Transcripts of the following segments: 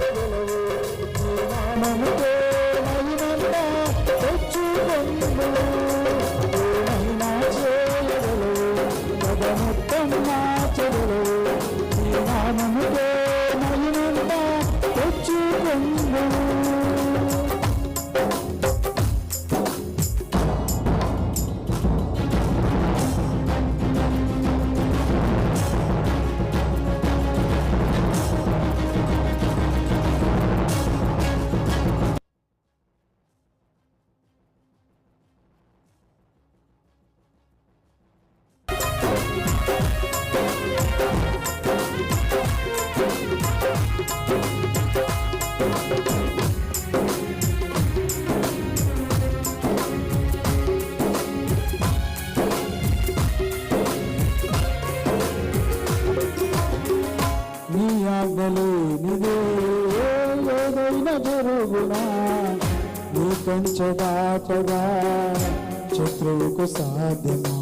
మార్చగలవు నీ నామముతో మహిమంతా తెచ్చుకొందువు ఏమైనా చేయగలవు పద మొత్తం మార్చగలవు నీ నామముతో మహిమంతా తెచ్చుకొందువు నీ ఆజ్ఞలేనిదే ఏదైనా జరుగునా నీ కంచె దాటగా శత్రువుకు సాధ్యమా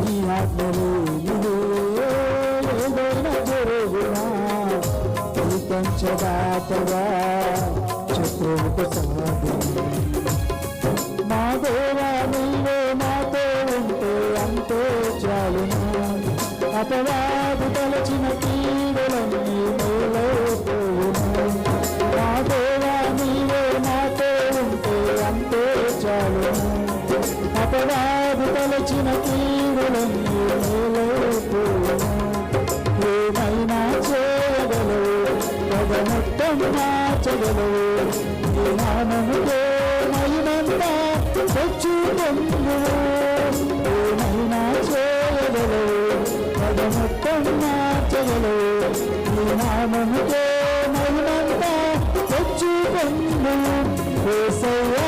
నీ ఆజ్ఞలేనిదే ఏదైనా జరుగునా నీ కంచె దాటగా శత్రువుకు సాధ్యమా మా దేవా నీవే మాతో ఉంటే అంతే చాలును అపవాది తలచిన కీడులన్నీ మేలైపోవును మా దేవా నీవే మాతో ఉంటే అంతే చాలును అపవాది తలచిన కీడులన్నీ మేలైపోవును ఏమైనా చేయగలవు పద మొత్తం మార్చగలవు నీ నామముతో మహిమంతా తెచ్చుకొందువు ఏమైనా చేయగలవు పద మొత్తం మార్చగలవు నీ నామముతో మహిమంతా తెచ్చుకొందువు యేసయ్యా